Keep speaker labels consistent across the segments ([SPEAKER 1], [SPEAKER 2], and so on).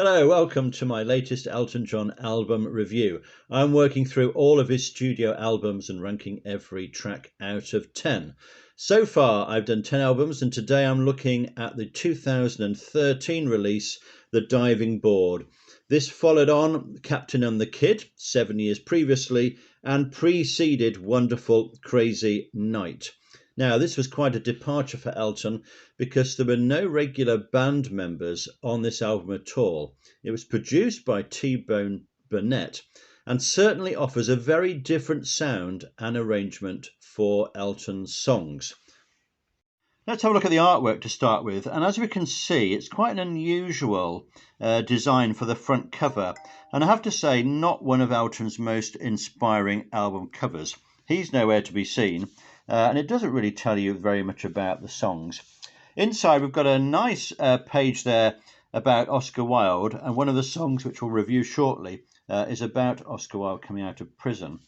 [SPEAKER 1] Hello, welcome to my latest Elton John album review. I'm working through all of his studio albums and ranking every track out of 10. So far, I've done 10 albums, and today I'm looking at the 2013 release, The Diving Board. This followed on Captain and the Kid, 7 years previously, and preceded Wonderful Crazy Night. Now, this was quite a departure for Elton because there were no regular band members on this album at all. It was produced by T-Bone Burnett and certainly offers a very different sound and arrangement for Elton's songs. Let's have a look at the artwork to start with, and as we can see, it's quite an unusual design for the front cover, and I have to say, not one of Elton's most inspiring album covers. He's nowhere to be seen, and it doesn't really tell you very much about the songs. Inside, we've got a nice page there about Oscar Wilde, and one of the songs which we'll review shortly is about Oscar Wilde coming out of prison.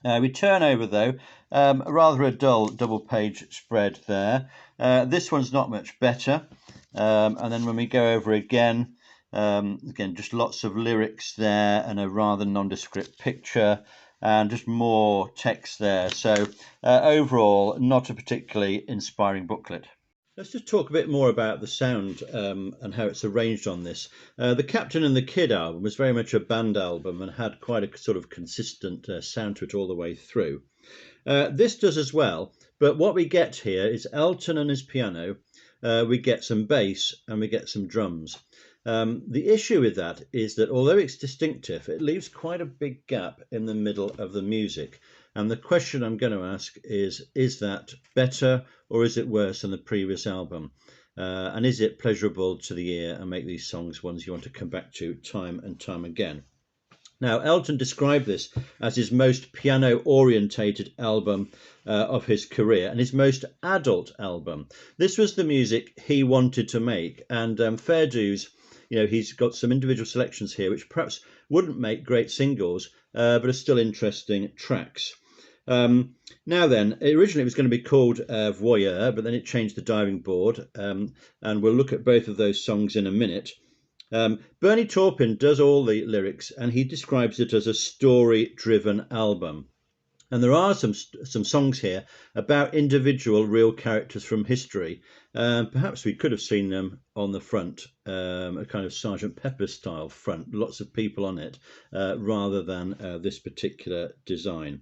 [SPEAKER 1] We turn over though, rather a dull double page spread there. This one's not much better, and then when we go over again, just lots of lyrics there and a rather nondescript picture and just more text there. So overall, not a particularly inspiring booklet. Let's just talk a bit more about the sound and how it's arranged on this. The Captain and the Kid album was very much a band album and had quite a sort of consistent sound to it all the way through. This does as well, but what we get here is Elton and his piano, we get some bass and we get some drums. The issue with that is that although it's distinctive, it leaves quite a big gap in the middle of the music. And the question I'm going to ask is that better or is it worse than the previous album? And is it pleasurable to the ear and make these songs ones you want to come back to time and time again? Now, Elton described this as his most piano-orientated album of his career and his most adult album. This was the music he wanted to make, and fair dues, he's got some individual selections here which perhaps wouldn't make great singles, but are still interesting tracks. Now then, originally it was going to be called Voyeur, but then it changed to Diving Board, and we'll look at both of those songs in a minute. Bernie Taupin does all the lyrics, and he describes it as a story-driven album. And there are some songs here about individual real characters from history. Perhaps we could have seen them on the front, a kind of Sergeant Pepper style front, lots of people on it, rather than this particular design.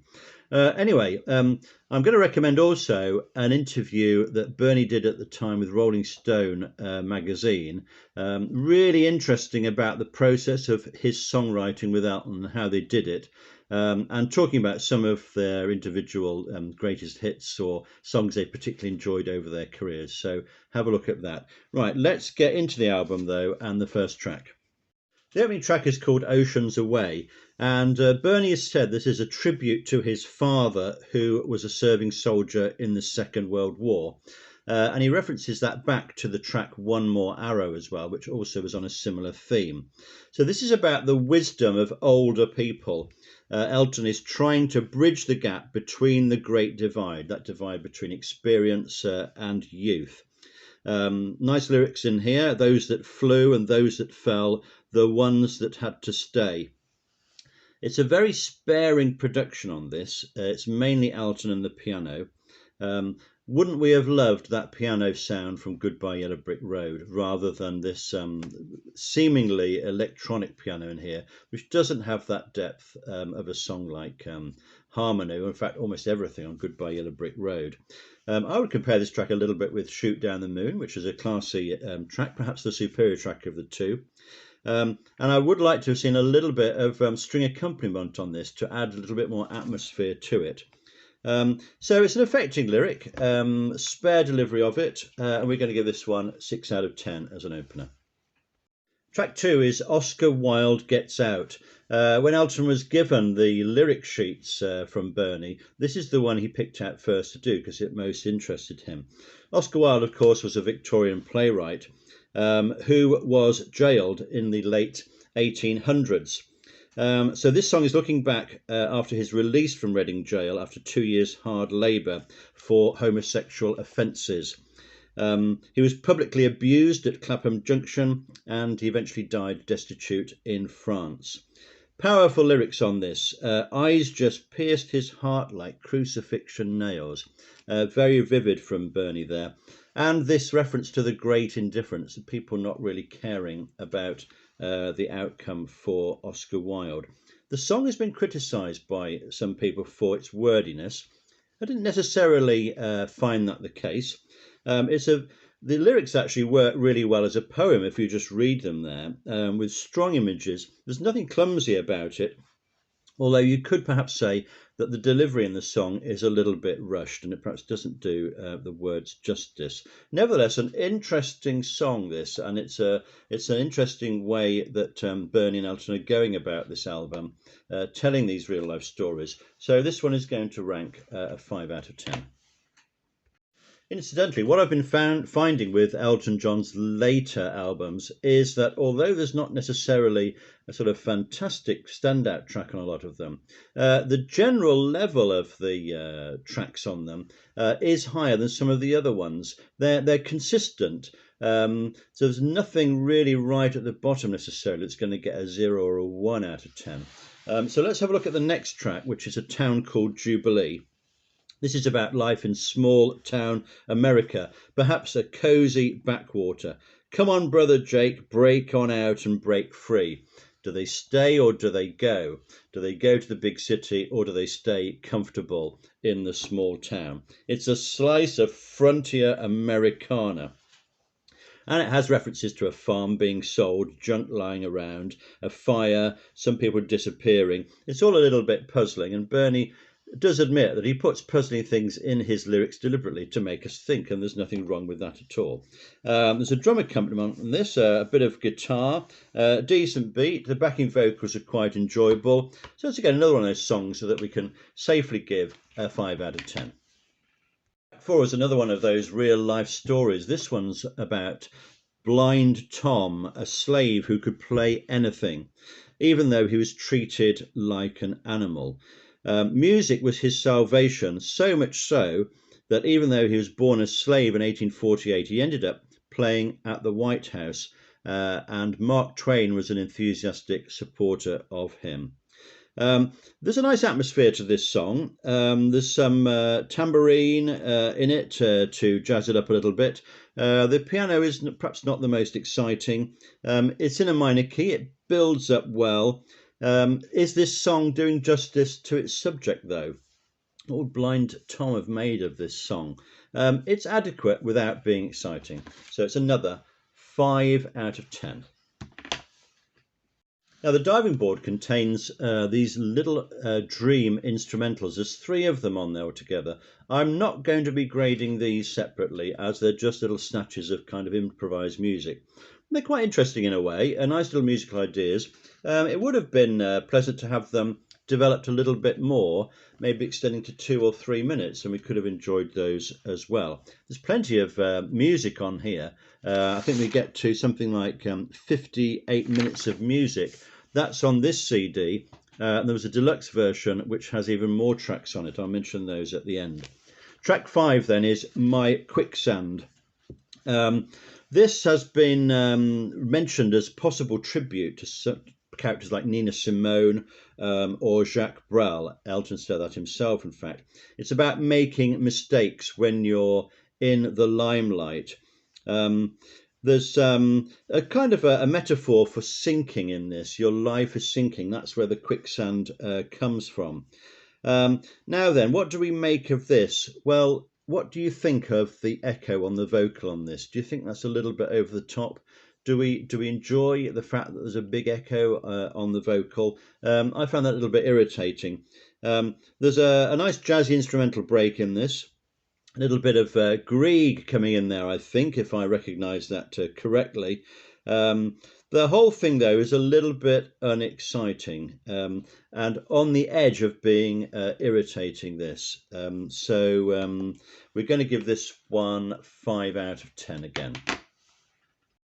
[SPEAKER 1] Anyway, I'm going to recommend also an interview that Bernie did at the time with Rolling Stone magazine. Really interesting about the process of his songwriting with Elton and how they did it. And talking about some of their individual greatest hits or songs they particularly enjoyed over their careers. So have a look at that. Right, let's get into the album though, and the first track. The opening track is called Oceans Away, and Bernie has said this is a tribute to his father, who was a serving soldier in the Second World War. And he references that back to the track One More Arrow as well, which also was on a similar theme. So this is about the wisdom of older people. Elton is trying to bridge the gap between the great divide, that divide between experience and youth. Nice lyrics in here: those that flew and those that fell, the ones that had to stay. It's a very sparing production on this. It's mainly Elton and the piano. Wouldn't we have loved that piano sound from Goodbye Yellow Brick Road rather than this seemingly electronic piano in here, which doesn't have that depth of a song like Harmony, or in fact almost everything on Goodbye Yellow Brick Road. I would compare this track a little bit with Shoot Down the Moon, which is a classy track, perhaps the superior track of the two. And I would like to have seen a little bit of string accompaniment on this to add a little bit more atmosphere to it. So it's an affecting lyric, spare delivery of it, and we're going to give this one 6 out of 10 as an opener. Track 2 is Oscar Wilde Gets Out. When Elton was given the lyric sheets from Bernie, this is the one he picked out first to do because it most interested him. Oscar Wilde, of course, was a Victorian playwright who was jailed in the late 1800s. So this song is looking back after his release from Reading jail after 2 years hard labour for homosexual offences. He was publicly abused at Clapham Junction, and he eventually died destitute in France. Powerful lyrics on this. Eyes just pierced his heart like crucifixion nails. Very vivid from Bernie there. And this reference to the great indifference, of people not really caring about the outcome for Oscar Wilde. The song has been criticised by some people for its wordiness. I didn't necessarily find that the case. The lyrics actually work really well as a poem if you just read them there, with strong images. There's nothing clumsy about it, although you could perhaps say that the delivery in the song is a little bit rushed and it perhaps doesn't do the words justice. Nevertheless, an interesting song this, and it's an interesting way that Bernie and Elton are going about this album, telling these real life stories. So this one is going to rank a 5 out of 10. Incidentally, what I've been finding with Elton John's later albums is that although there's not necessarily a sort of fantastic standout track on a lot of them, the general level of the tracks on them is higher than some of the other ones. They're consistent, so there's nothing really right at the bottom necessarily that's going to get a 0 or a 1 out of 10. So let's have a look at the next track, which is A Town Called Jubilee. This is about life in small town America, perhaps a cosy backwater. Come on, brother Jake, break on out and break free. Do they stay or do they go? Do they go to the big city or do they stay comfortable in the small town? It's a slice of frontier Americana. And it has references to a farm being sold, junk lying around, a fire, some people disappearing. It's all a little bit puzzling, and Bernie does admit that he puts puzzling things in his lyrics deliberately to make us think, and there's nothing wrong with that at all. There's a drum accompaniment on this, a bit of guitar, decent beat. The backing vocals are quite enjoyable. So it's again another one of those songs so that we can safely give a 5 out of 10. 4 is another one of those real life stories. This one's about blind Tom, a slave who could play anything, even though he was treated like an animal. Music was his salvation, so much so that even though he was born a slave in 1848, he ended up playing at the White House, and Mark Twain was an enthusiastic supporter of him. There's a nice atmosphere to this song. There's some tambourine in it to jazz it up a little bit. The piano is perhaps not the most exciting. It's in a minor key. It builds up well. Is this song doing justice to its subject, though? What would blind Tom have made of this song? It's adequate without being exciting. So it's another 5 out of 10. Now, the diving board contains these little dream instrumentals. There's 3 of them on there altogether. I'm not going to be grading these separately, as they're just little snatches of kind of improvised music. They're quite interesting in a way, nice little musical ideas. It would have been pleasant to have them developed a little bit more, maybe extending to 2 or 3 minutes, and we could have enjoyed those as well. There's plenty of music on here. I think we get to something like 58 minutes of music. That's on this CD. There was a deluxe version which has even more tracks on it. I'll mention those at the end. Track 5 then is My Quicksand. This has been mentioned as possible tribute to characters like Nina Simone or Jacques Brel. Elton said that himself, in fact. It's about making mistakes when you're in the limelight. There's a kind of a metaphor for sinking in this. Your life is sinking. That's where the quicksand comes from. Now then, what do we make of this? Well, what do you think of the echo on the vocal on this? Do you think that's a little bit over the top? Do we enjoy the fact that there's a big echo on the vocal? I found that a little bit irritating. There's a nice jazzy instrumental break in this. A little bit of Grieg coming in there, I think, if I recognise that correctly. The whole thing, though, is a little bit unexciting and on the edge of being irritating, this. So we're going to give this one 5 out of 10 again.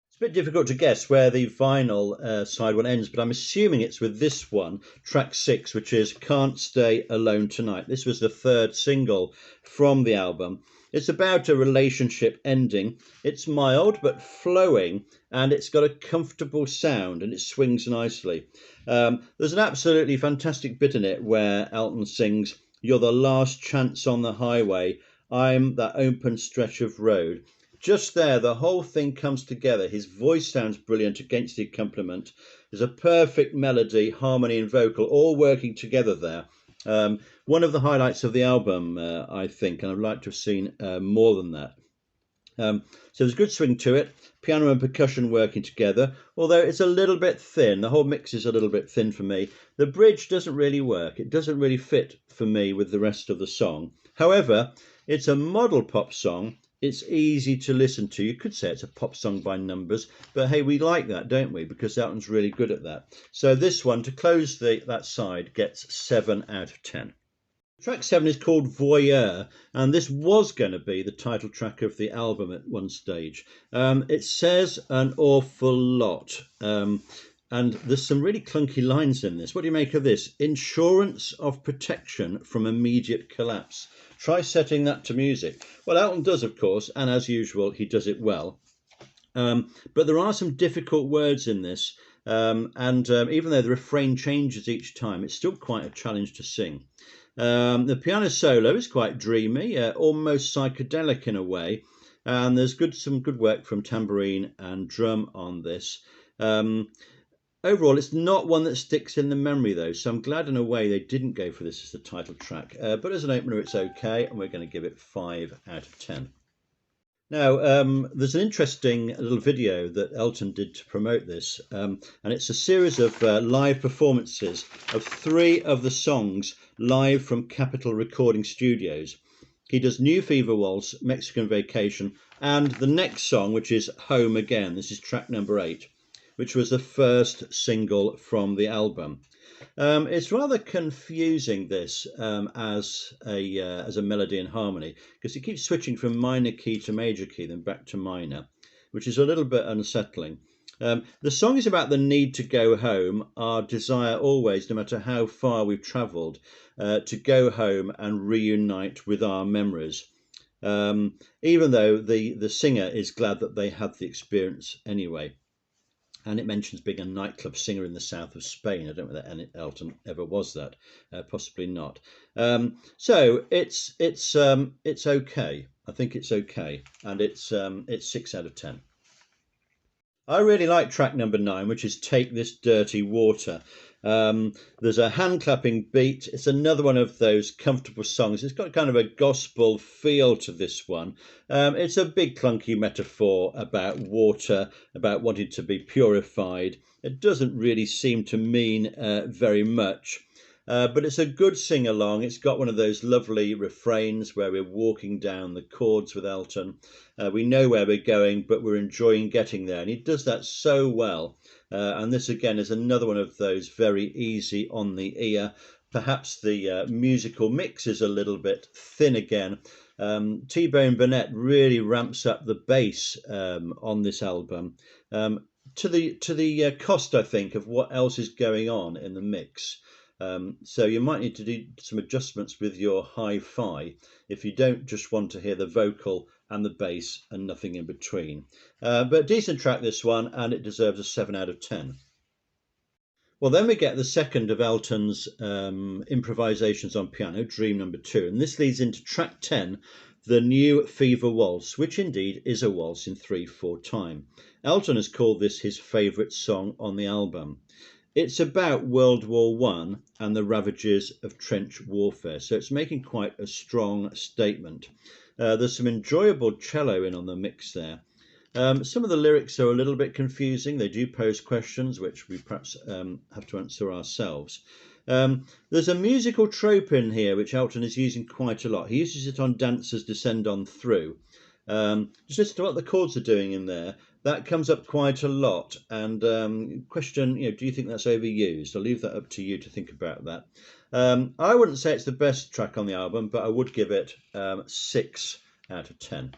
[SPEAKER 1] It's a bit difficult to guess where the vinyl side one ends, but I'm assuming it's with this one, track 6, which is Can't Stay Alone Tonight. This was the 3rd single from the album. It's about a relationship ending. It's mild but flowing, and it's got a comfortable sound, and it swings nicely. There's an absolutely fantastic bit in it where Elton sings, "You're the last chance on the highway, I'm that open stretch of road." Just there, the whole thing comes together. His voice sounds brilliant against the accompaniment. There's a perfect melody, harmony and vocal all working together there. One of the highlights of the album, I think, and I'd like to have seen more than that. So there's a good swing to it, piano and percussion working together, although it's a little bit thin. The whole mix is a little bit thin for me. The bridge doesn't really work. It doesn't really fit for me with the rest of the song. However, it's a model pop song. It's easy to listen to. You could say it's a pop song by numbers, but hey, we like that, don't we? Because Elton's really good at that. So this one, to close that side, gets 7 out of 10. Track 7 is called Voyeur, and this was going to be the title track of the album at one stage. It says an awful lot, and there's some really clunky lines in this. What do you make of this? Insurance of protection from immediate collapse. Try setting that to music. Well, Elton does, of course, and as usual, he does it well. But there are some difficult words in this, and even though the refrain changes each time, it's still quite a challenge to sing. The piano solo is quite dreamy, almost psychedelic in a way, and there's some good work from tambourine and drum on this. Overall, it's not one that sticks in the memory, though, so I'm glad in a way they didn't go for this as the title track. But as an opener, it's okay, and we're going to give it 5 out of 10. Now, there's an interesting little video that Elton did to promote this, and it's a series of live performances of 3 of the songs live from Capitol Recording Studios. He does New Fever Waltz, Mexican Vacation, and the next song, which is Home Again. This is track number 8. Which was the first single from the album. It's rather confusing, this, as a melody and harmony, because it keeps switching from minor key to major key, then back to minor, which is a little bit unsettling. The song is about the need to go home, our desire always, no matter how far we've travelled, to go home and reunite with our memories. Even though the singer is glad that they had the experience anyway. And it mentions being a nightclub singer in the south of Spain. I don't know whether Elton ever was that. Possibly not. So it's okay. I think it's okay, and it's 6 out of 10. I really like track number 9, which is Take This Dirty Water. There's a hand clapping beat. It's another one of those comfortable songs. It's got kind of a gospel feel to this one. It's a big clunky metaphor about water, about wanting to be purified. It doesn't really seem to mean very much. But it's a good sing-along. It's got one of those lovely refrains where we're walking down the chords with Elton. We know where we're going, but we're enjoying getting there. And he does that so well. And this, again, is another one of those very easy on the ear. Perhaps the musical mix is a little bit thin again. T-Bone Burnett really ramps up the bass on this album to the cost, I think, of what else is going on in the mix. So you might need to do some adjustments with your hi-fi if you don't just want to hear the vocal and the bass and nothing in between. But decent track, this one, and it deserves a 7 out of 10. Well, then we get the second of Elton's improvisations on piano, Dream number 2, and this leads into track 10, the New Fever Waltz, which indeed is a waltz in 3/4 time. Elton has called this his favourite song on the album. It's about World War I and the ravages of trench warfare, so it's making quite a strong statement. There's some enjoyable cello in on the mix there. Some of the lyrics are a little bit confusing. They do pose questions which we perhaps have to answer ourselves. There's a musical trope in here which Elton is using quite a lot. He uses it on Dancers Descend On Through. Just listen to what the chords are doing in there. That comes up quite a lot, and question, do you think that's overused? I'll leave that up to you to think about that. I wouldn't say it's the best track on the album, but I would give it 6 out of 10.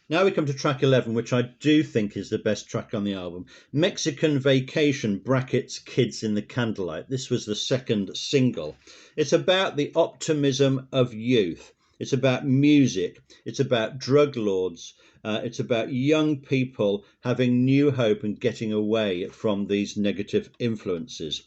[SPEAKER 1] Now we come to track 11, which I do think is the best track on the album. Mexican Vacation brackets Kids in the Candlelight. This was the second single. It's about the optimism of youth. It's about music. It's about drug lords. It's about young people having new hope and getting away from these negative influences.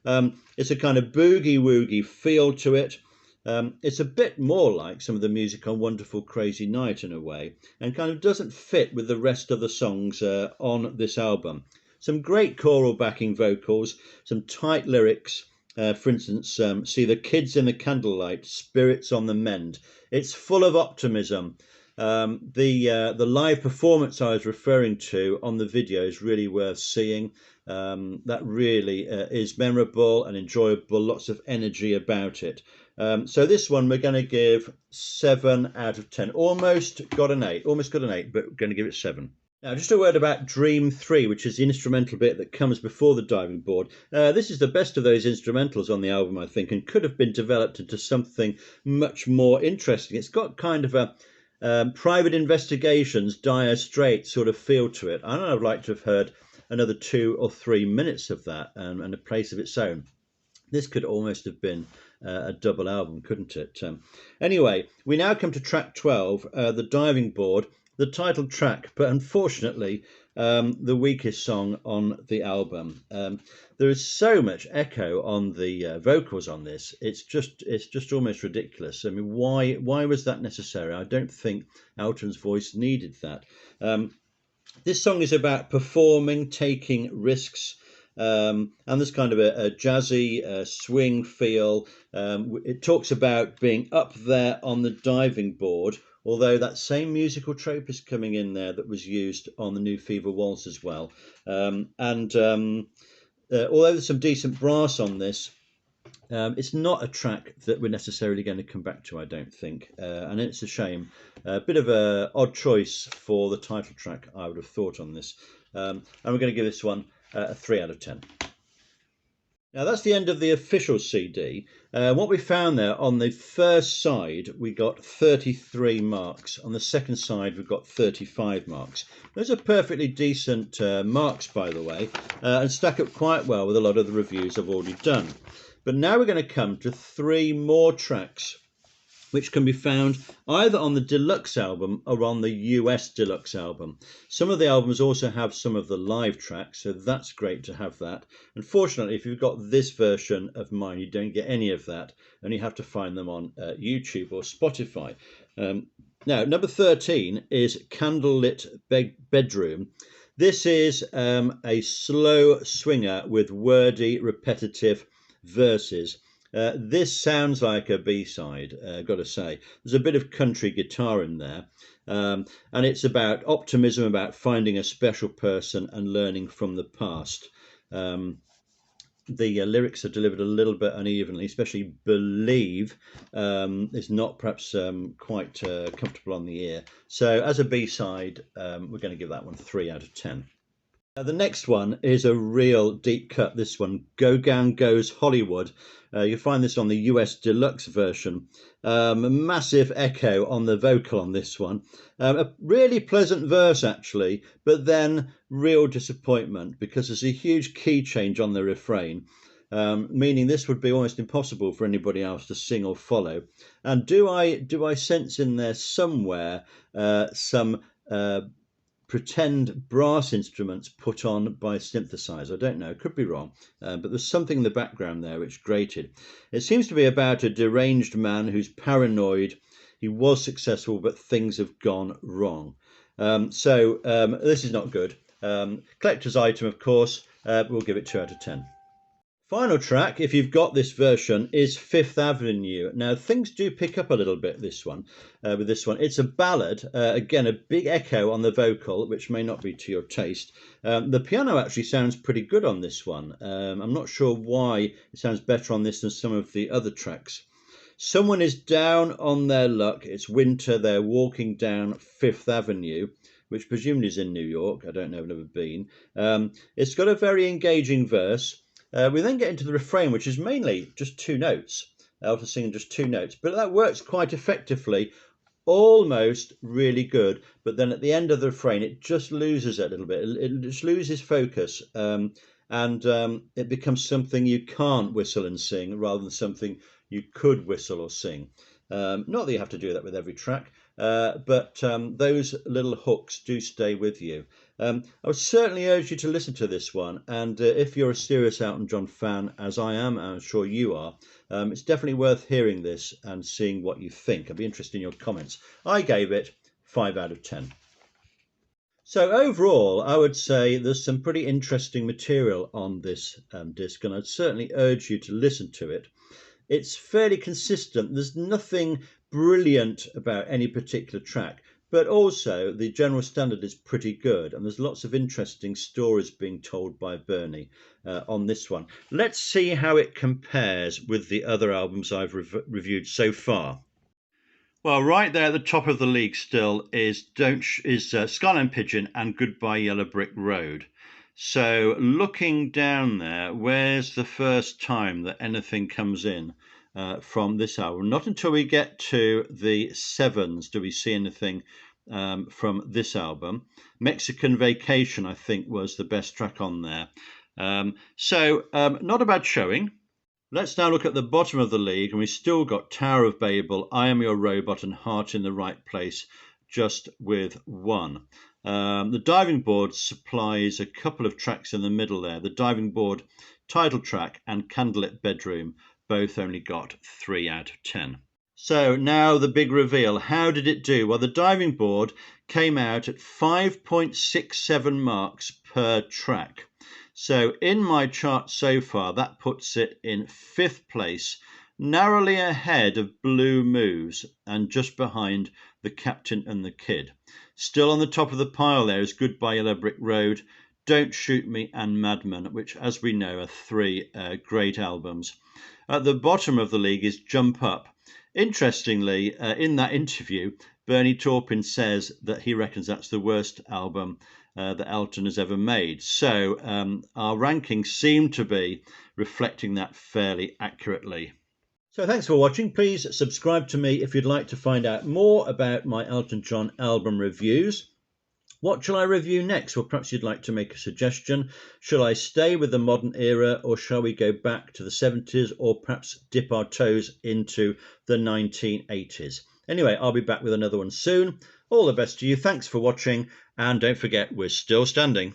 [SPEAKER 1] It's a kind of boogie-woogie feel to it. It's a bit more like some of the music on Wonderful Crazy Night in a way, and kind of doesn't fit with the rest of the songs on this album. Some great choral backing vocals, some tight lyrics. For instance, see the kids in the candlelight, spirits on the mend. It's full of optimism. The live performance I was referring to on the video is really worth seeing. That really is memorable and enjoyable, lots of energy about it. So this one we're going to give 7 out of 10. Almost got an 8, but we're going to give it 7. Now, just a word about Dream 3, which is the instrumental bit that comes before the diving board. This is the best of those instrumentals on the album, I think, and could have been developed into something much more interesting. It's got kind of a private investigations, Dire Straits sort of feel to it. I don't know, I'd like to have heard another 2 or 3 minutes of that and a place of its own. This could almost have been a double album, couldn't it? Anyway, we now come to track 12, the diving board, the title track, but unfortunately the weakest song on the album. There is so much echo on the vocals on this. It's just almost ridiculous. I mean, why was that necessary? I don't think Elton's voice needed that. This song is about performing, taking risks. And there's kind of a jazzy swing feel. It talks about being up there on the diving board, although that same musical trope is coming in there that was used on the New Fever Waltz as well. Although there's some decent brass on this, it's not a track that we're necessarily going to come back to, I don't think, and it's a shame. A bit of an odd choice for the title track, I would have thought, on this. And we're going to give this one a 3 out of 10. Now that's the end of the official CD. What we found there, on the first side we got 33 marks, on the second side we've got 35 marks. Those are perfectly decent marks, by the way, and stack up quite well with a lot of the reviews I've already done. But now we're going to come to 3 more tracks which can be found either on the deluxe album or on the US deluxe album. Some of the albums also have some of the live tracks, so that's great to have that. Unfortunately, if you've got this version of mine, you don't get any of that, and you have to find them on YouTube or Spotify. Now, number 13 is Candlelit Bedroom. This is a slow swinger with wordy, repetitive verses. This sounds like a B-side, got to say. There's a bit of country guitar in there, and it's about optimism, about finding a special person and learning from the past. The lyrics are delivered a little bit unevenly, especially Believe is not perhaps quite comfortable on the ear. So as a B-side, we're going to give that one 3 out of 10. Now, the next one is a real deep cut, this one, Gauguin Goes Hollywood. You'll find this on the US deluxe version. A massive echo on the vocal on this one. A really pleasant verse, actually, but then real disappointment because there's a huge key change on the refrain, meaning this would be almost impossible for anybody else to sing or follow. And do I sense in there somewhere some pretend brass instruments put on by synthesizer? I don't know, could be wrong, but there's something in the background there which grated. It seems to be about a deranged man who's paranoid. He was successful, but things have gone wrong. So this is not good. Collector's item, of course. We'll give it 2 out of 10. Final track, if you've got this version, is Fifth Avenue. Now, things do pick up a little bit with this one. It's a ballad, again, a big echo on the vocal, which may not be to your taste. The piano actually sounds pretty good on this one. I'm not sure why it sounds better on this than some of the other tracks. Someone is down on their luck. It's winter. They're walking down Fifth Avenue, which presumably is in New York. I don't know, I've never been. It's got a very engaging verse. We then get into the refrain, which is mainly just 2 notes. Elton singing just 2 notes, but that works quite effectively, almost really good. But then at the end of the refrain, it just loses it a little bit. It just loses focus, and it becomes something you can't whistle and sing rather than something you could whistle or sing. Not that you have to do that with every track, but those little hooks do stay with you. I would certainly urge you to listen to this one, and if you're a serious Elton John fan, as I am, and I'm sure you are, it's definitely worth hearing this and seeing what you think. I'd be interested in your comments. I gave it 5 out of 10. So overall, I would say there's some pretty interesting material on this disc, and I'd certainly urge you to listen to it. It's fairly consistent. There's nothing brilliant about any particular track, but also the general standard is pretty good, and there's lots of interesting stories being told by Bernie on this one. Let's see how it compares with the other albums I've reviewed so far. Well, right there at the top of the league still is Skyline Pigeon and Goodbye Yellow Brick Road. So looking down there, where's the first time that anything comes in from this album? Not until we get to the sevens do we see anything from this album. Mexican Vacation, I think, was the best track on there. Not a bad showing. Let's now look at the bottom of the league, and we've still got Tower of Babel, I Am Your Robot, and Heart in the Right Place, just with one. The diving board supplies a couple of tracks in the middle there. The diving board title track and Candlelit Bedroom both only got 3 out of 10. So now the big reveal. How did it do? Well, the diving board came out at 5.67 marks per track. So in my chart so far, that puts it in 5th place, narrowly ahead of Blue Moves and just behind The Captain and the Kid. Still on the top of the pile there is Goodbye Yellow Brick Road, Don't Shoot Me and Madman, which, as we know, are 3 great albums. At the bottom of the league is Jump Up. Interestingly, in that interview, Bernie Taupin says that he reckons that's the worst album that Elton has ever made. So our rankings seem to be reflecting that fairly accurately. So thanks for watching. Please subscribe to me if you'd like to find out more about my Elton John album reviews. What shall I review next? Well, perhaps you'd like to make a suggestion. Shall I stay with the modern era, or shall we go back to the 70s, or perhaps dip our toes into the 1980s? Anyway, I'll be back with another one soon. All the best to you. Thanks for watching. And don't forget, we're still standing.